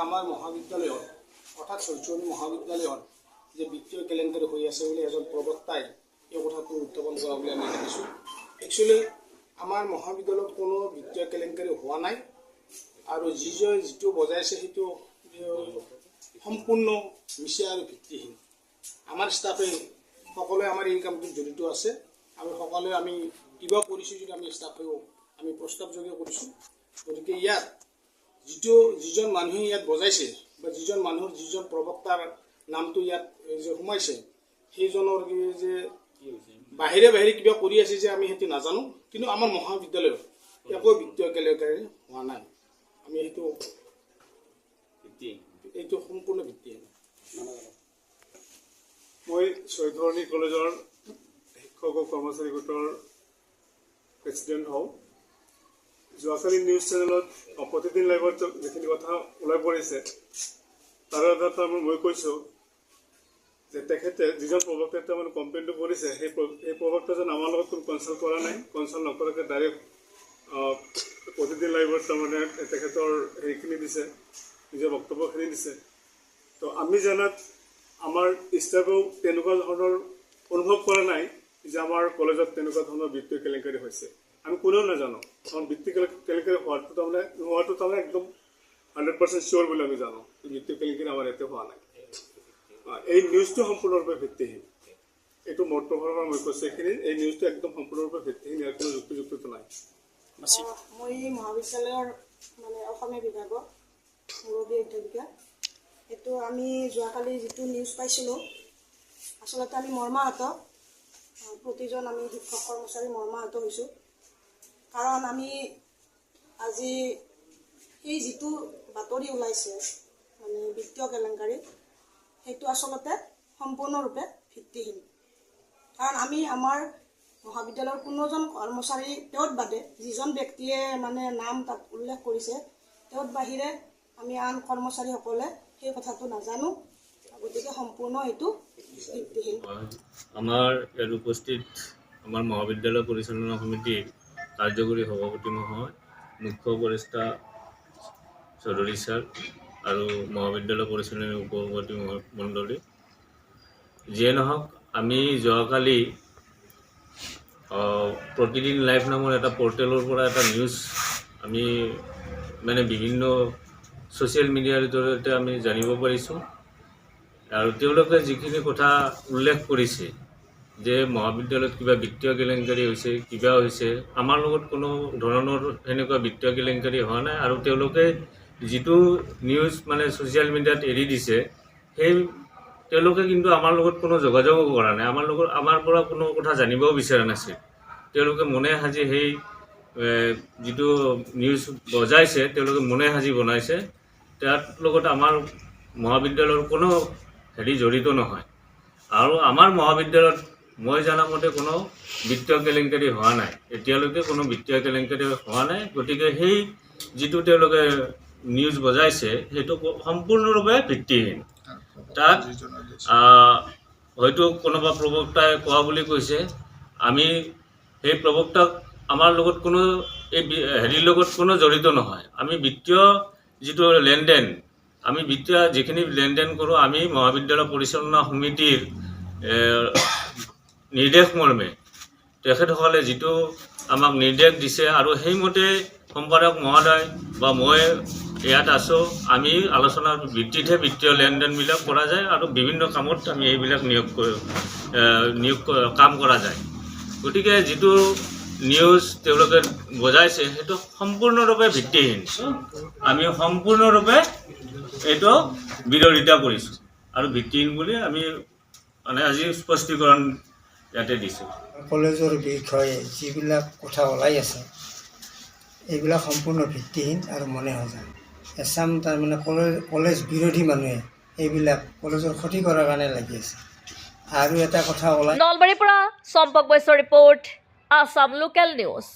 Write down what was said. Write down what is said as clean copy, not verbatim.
আমাৰ মহাবিদ্যালয়ত অৰ্থাৎ শৈক্ষণিক মহাবিদ্যালয়ত যে বিত্তীয় কেলেংকাৰী হৈ আছে বুলি এজন প্ৰবক্তাই এই কথাটো উত্থাপন কৰা বুলি আমি দেখিছোঁ। একচুৱেলি আমাৰ মহাবিদ্যালয়ত কোনো বিত্তীয় কেলেংকাৰী হোৱা নাই আৰু যিটো বজাইছে সেইটো সম্পূৰ্ণ মিছা আৰু ভিত্তিহীন। আমাৰ ষ্টাফে সকলোৱে আমাৰ এই কামটোত জড়িত আছে। আমি সকলোৱে আমি কিবা কৰিছোঁ যদি আমি ষ্টাফেও আমি প্ৰস্তাৱযোগ্য কৰিছোঁ। গতিকে ইয়াত যিজন মানুহে ইয়াত বজাইছে বা যিজন মানুহৰ যিজন প্ৰবক্তাৰ নামটো ইয়াত যে সোমাইছে সেইজনৰ যে বাহিৰে বাহিৰে কিবা কৰি আছে যে আমি সেইটো নাজানো, কিন্তু আমাৰ মহাবিদ্যালয়ত একো বিত্তীয় কেলেংকাৰী হোৱা নাই। আমি এইটো সম্পূৰ্ণ ভিত্তিহীন। মই শৈক্ষণিক কলেজৰ শিক্ষক ও কৰ্মচাৰী গোটৰ প্ৰেচিডেণ্ট হওঁ। যোৱাকালি নিউজ চেনেলত প্ৰতিদিন লাইভত যিখিনি কথা ওলাই পৰিছে তাৰে এটা মই কৈছোঁ যে তেখেতে যিজন প্ৰবক্তাই তাৰমানে কমপ্লেইনটো কৰিছে সেই প্ৰবক্তাজন আমাৰ লগত কোনো কনচাল্ট কৰা নাই। কনচাল্ট নকৰাকৈ ডাইৰেক্ট প্ৰতিদিন লাইভত তাৰমানে তেখেতৰ হেৰিখিনি দিছে, নিজৰ বক্তব্যখিনি দিছে। তো আমি জনাত আমাৰ ষ্টাফেও তেনেকুৱা ধৰণৰ অনুভৱ কৰা নাই যে আমাৰ কলেজত তেনেকুৱা ধৰণৰ বিত্তীয় কেলেংকাৰী হৈছে। আমি কোনেও নাজানো, কাৰণ বিত্তীয় কেলেংকাৰী হোৱাটো তাৰমানে একদম 100% চিয়'ৰ বুলি আমি জানো। বিত্তীয় কেলেংকাৰী আমাৰ ইয়াতে হোৱা নাই। এই নিউজটো সম্পূৰ্ণৰূপে ভিত্তিহীন। এইটো মোৰ ফালৰ পৰা মই কৈছোঁ এইখিনি, এই নিউজটো একদম সম্পূৰ্ণৰূপে ভিত্তিহীন, ইয়াৰ কোনো যুক্তিযুক্ততা নাই। মই মহাবিদ্যালয়ৰ অসমীয়া বিভাগৰ মুৰব্বী অধ্যাপিকা। এইটো আমি যোৱাকালি যিটো নিউজ পাইছিলোঁ আচলতে আমি মৰ্মাহত, প্ৰতিজন আমি শিক্ষক কৰ্মচাৰী মৰ্মাহত হৈছোঁ। কাৰণ আমি আজি সেই যিটো বাতৰি ওলাইছে বিত্তীয় কেলেংকাৰী, সেইটো আচলতে সম্পূৰ্ণৰূপে ভিত্তিহীন। কাৰণ আমি আমাৰ মহাবিদ্যালয়ৰ কোনোজন কৰ্মচাৰী তেওঁৰ বাদে যিজন ব্যক্তিয়ে নাম তাত উল্লেখ কৰিছে তেওঁৰ বাহিৰে আমি আন কৰ্মচাৰীসকলে সেই কথাটো নাজানো। গতিকে সম্পূৰ্ণ এইটো ভিত্তিহীন। আমাৰ ইয়াত উপস্থিত আমাৰ মহাবিদ্যালয় পৰিচালনা সমিতিৰ কাৰ্যকৰী সভাপতি মহোদয়, মুখ্য উপদেষ্টা চৌধুৰী ছাৰ আৰু মহাবিদ্যালয় পৰিচালনা উপসভাপতি মণ্ডলী, যিয়ে নহওক আমি যোৱাকালি প্ৰতিদিন লাইভ নামৰ এটা পৰ্টেলৰ পৰা এটা নিউজ আমি বিভিন্ন ছ'চিয়েল মিডিয়াৰ জৰিয়তে আমি জানিব পাৰিছোঁ। আৰু তেওঁলোকে যিখিনি কথা উল্লেখ কৰিছে যে মহাবিদ্যালয়ত কিবা বিত্তীয় কেলেংকাৰী হৈছে, কিবা হৈছে, আমাৰ লগত কোনো ধৰণৰ সেনেকুৱা বিত্তীয় কেলেংকাৰী হোৱা নাই। আৰু তেওঁলোকে যিটো নিউজ ছ'চিয়েল মিডিয়াত এৰি দিছে তেওঁলোকে কিন্তু আমাৰ লগত কোনো যোগাযোগো কৰা নাই, আমাৰ পৰা কোনো কথা জানিবও বিচৰা নাছিল। তেওঁলোকে মনে সাজি সেই যিটো নিউজ বজাইছে তেওঁলোকে মনে সাজি বনাইছে, তাৰ লগত আমাৰ মহাবিদ্যালয়ৰ কোনো জড়িত নহয়। আৰু আমাৰ মহাবিদ্যালয়ত মই জনামতে কোনো বিত্তীয় কেলেংকাৰী হোৱা নাই, এতিয়ালৈকে কোনো বিত্তীয় কেলেংকাৰী হোৱা নাই। গতিকে সেই যিটো তেওঁলোকে নিউজ বজাইছে সেইটো সম্পূৰ্ণৰূপে ভিত্তিহীন। তাত হয়তো কোনোবা প্ৰবক্তাই কোৱা বুলি কৈছে, আমি সেই প্ৰবক্তাক আমাৰ লগত কোনো লগত কোনো জড়িত নহয়। আমি বিত্তীয় যিটো লেনদেন, আমি বিত্তীয় যিখিনি লেনদেন কৰোঁ আমি মহাবিদ্যালয় পৰিচালনা সমিতিৰ নিৰ্দেশ মৰ্মে তেখেতসকলে যিটো আমাক নিৰ্দেশ দিছে আৰু সেইমতে সম্পাদক মহোদয় বা মই ইয়াত আছোঁ, আমি আলোচনাৰ ভিত্তিতহে বিত্তীয় লেনদেনবিলাক কৰা যায় আৰু বিভিন্ন কামত আমি এইবিলাক কাম কৰা যায়। গতিকে যিটো নিউজ তেওঁলোকে বজাইছে সেইটো সম্পূৰ্ণৰূপে ভিত্তিহীন। আমি সম্পূৰ্ণৰূপে এইটো বিৰোধিতা কৰিছোঁ আৰু ভিত্তিহীন বুলি আমি আজি স্পষ্টীকৰণ ইয়াতে দিছোঁ। কলেজৰ বিষয়ে যিবিলাক কথা ওলাই আছে এইবিলাক সম্পূৰ্ণ ভিত্তিহীন আৰু মনে সজায়। এচাম কলেজ বিৰোধী মানুহে এইবিলাক কলেজৰ ক্ষতি কৰাৰ কাৰণে লাগি আছে। আৰু এটা কথা ওলাই, নলবাৰীৰ পৰা চম্পক বৈশ্যৰ ৰিপৰ্ট, আছাম লোকেল নিউজ।